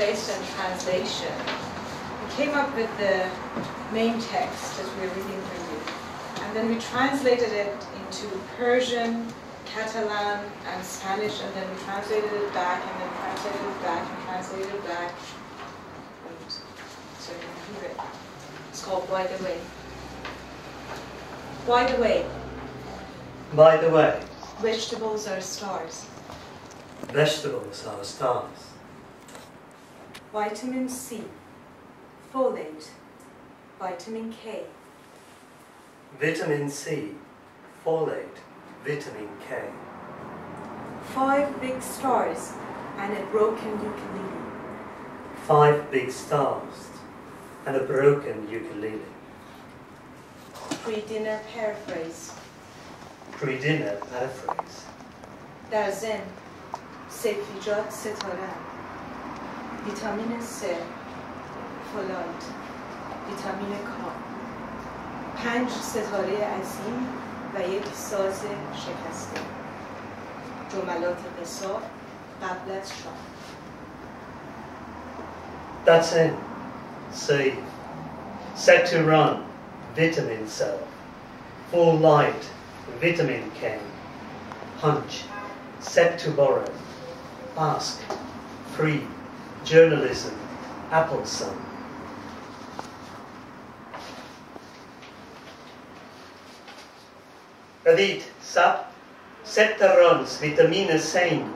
based on translation. We came up with the main text as we were reading for you, and then we translated it into Persian, Catalan, and Spanish, and then we translated it back, and then translated it back, and translated it back. Wait, so you can hear it. It's called By the Way. By the way. By the way. Vegetables are stars. Vegetables are stars. Vitamin C, folate, vitamin K. Vitamin C, folate, vitamin K. 5 big stars and a broken ukulele. 5 big stars and a broken ukulele. Pre-dinner paraphrase. Pre-dinner paraphrase. در ضمن سبزیجات ستاره، ویتامین C، فولاد، ویتامین K، 5 ستاره عظیم و 1 ساز شکسته. جملات قصار قبل از شام. That's in. Save. Set to run. Vitamin cell. Full light. Vitamin K. Hunch. Set to borrow. Ask. Free. Journalism. Apple sun. Edit. Sap. Sette runs. Vitamine sein.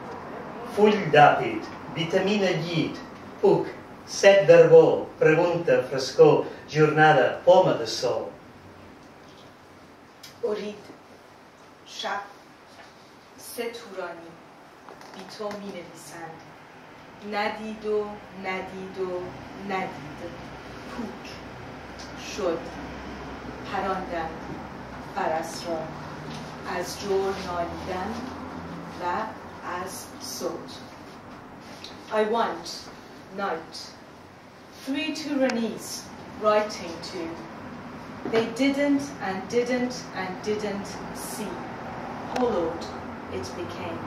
Full dapid. Vitamine yid. Uk. Set verbal. Pregunta. Fresco. Giornata. Poma de sol. برید شب 3 تورانی بی تو می نویسند. ندید و ندید و ندید. پوک شد پراندن فرس را از جور نالیدن و از صوت. I want night 3 Turanese writing to. They didn't and didn't and didn't see. Hollowed it became,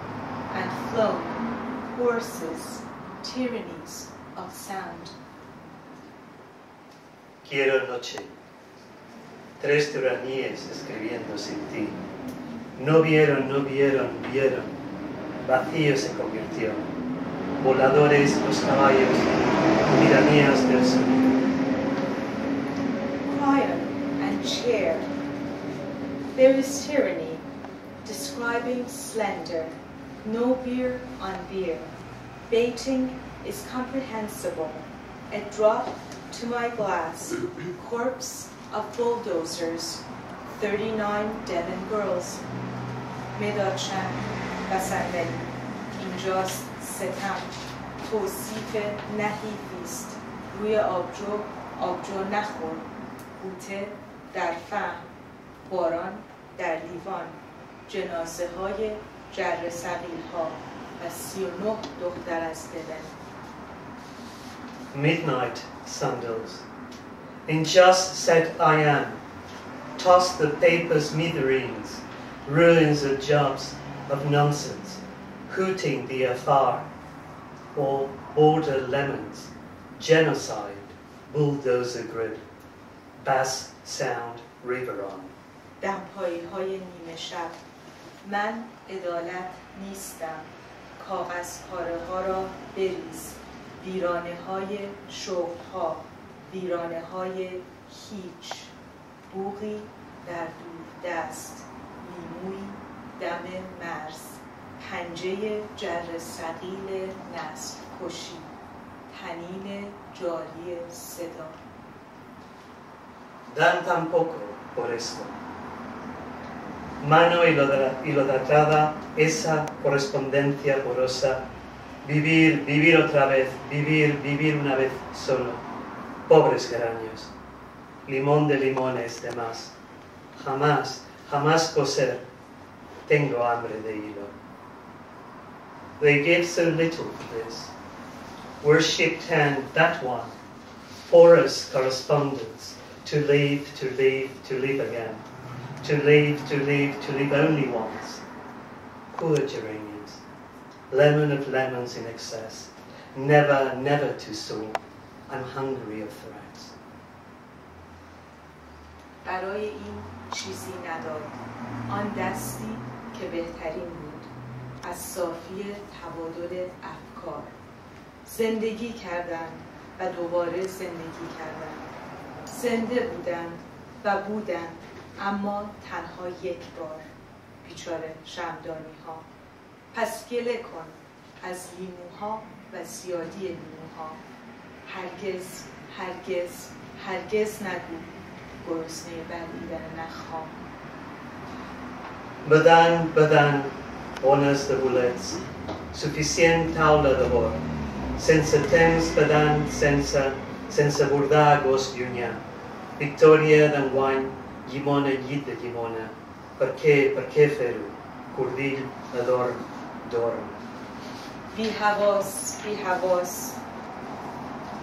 and flown horses, tyrannies of sound. Quiero noche. 3 turaníes escribiendo sin ti. No vieron, no vieron, vieron. Vacío se convirtió. Voladores los caballos, tiranías del sonido. Choir and chair. There is tyranny, describing slender, no beer on beer. Baiting is comprehensible. A drop to my glass, corpse of bulldozers, 39 Devon girls. مدادشم بسندلی اینجاست ستم توصیف نحیفیست روی آبجو نخور بوته در فهم باران در لیوان جنازه های جر ثقیل ها و 39 دختر از دلن. Midnight sandals. In just said I am. Toss the paper smithereens. Ruins of jobs of nonsense. Hooting the afar. Or border lemons. Genocide. Bulldozer grid. Bass sound river on. دمپایی های نیمه شب. من عدالت نیستم. کاغذ پاره ها را بریز. ویرانه های شغل ها. ویرانه های هیچ. بوغی در دور دست. لیموی دم مرز. پنجه جر ثقیل نسل کشی. تنین جاری صدا. Dan tampoco por esto. Mano idolatrada, esa correspondencia porosa. Vivir, vivir otra vez, vivir una vez solo. Pobres geranios. Limón de limones de más. Jamás, jamás coser. Tengo hambre de hilo. They give so little for this. Worshipped hand, that one. Porous correspondence. To leave, to leave, to leave again. To leave, to leave, to leave only once. Poor geraniums. Lemon of lemons in excess. never, never too soon. I'm hungry of threats. برای این چیزی نداد. آن دستی که بهترین بود از صافی تبادل افکار. زندگی کردند و دوباره زندگی کردند. زنده بودند و بودند، اما تنها یک بار. بیچاره شمعدانی ها. پس گله کن از لیموها و زیادی لیموها. هرگز، هرگز، هرگز نگو گرسنه بلعیدن نخها. Bedan, ones de bolets, suficient taula de bord, sense temps bedan, sense bordar gos llunyà. Victòria d'enguany, llimona llit de llimona. Per què fer-ho? Cordill adorm, dorm. بی حواس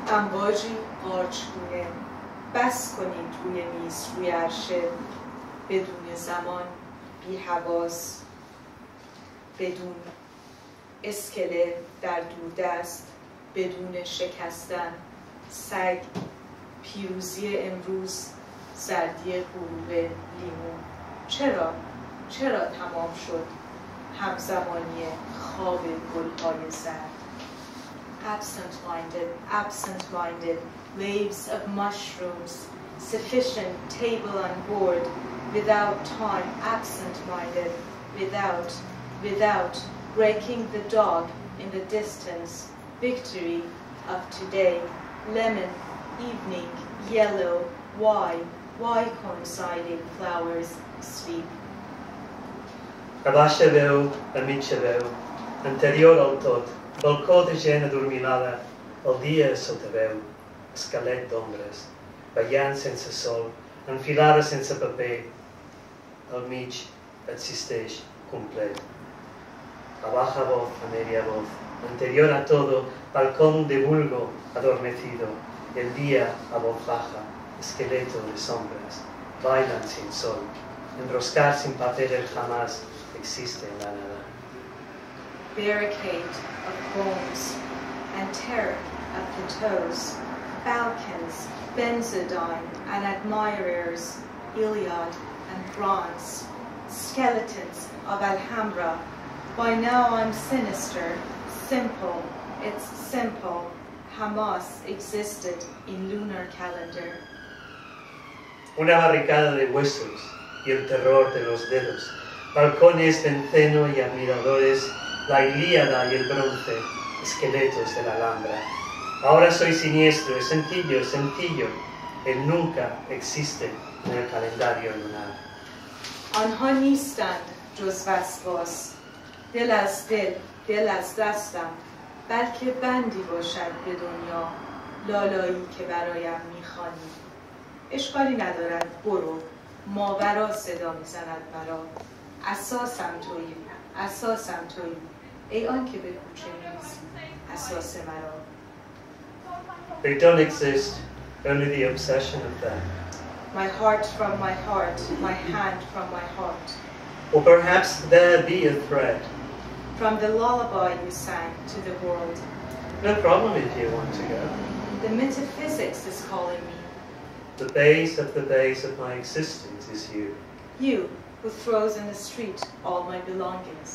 امواجی قارچگونه. بس کنید روی میز، روی عرشه، بدون زمان، بی حواس، بدون اسکله در دوردست، بدون شکستن، سگ، پیروزی امروز، زردی غروب لیمو. چرا تمام شد همزمانی خواب گلهای زرد؟ Absent-minded, waves of mushrooms, sufficient table on board, without time, absent-minded, without breaking the dog in the distance, victory of today, lemon, evening, yellow, why coinciding flowers sleep. A baixa veu, a mitja veu, anterior al tot, balcó de gent adormilada, el dia sota veu, esquelet d'ombres, ballant sense sol, enfilada sense paper, al mig existeix complet. A baja voz, a media voz, anterior a todo, balcón de vulgo adormecido, el día a voz baja, esqueleto de sombras, bailan sin sol, enroscar sin papel el jamás existe en la nada. Barricade of bones and terror of the toes, falcons, benzodine, and admirers, Iliad and bronze, skeletons of Alhambra. By now I'm sinister, simple, it's simple. Hamas existed in lunar calendar. Una barricada de huesos y el terror de los dedos, balcones de enceno y admiradores, la Ilíada y el bronce, esqueletos de la Alhambra. Ahora soy siniestro, es sencillo, el nunca existe en el calendario lunar. آنها نیستند جز وسواس، دل از دل، دل از دستم، بلکه بندی باشد به دنیا، لالایی که برایم میخوانی. اشکالی ندارد، برو، ماورا صدا میزند مرا. اساسم تویی، ای آن که به کوچه نیست، اساس مرا. They don't exist, only the obsession of them. My heart from my heart, my hand from my heart. Or perhaps there be a thread. From the lullaby you sang to the world. No problem if you want to go. The metaphysics is calling me. The base of my existence is you. You, who throws in the street all my belongings.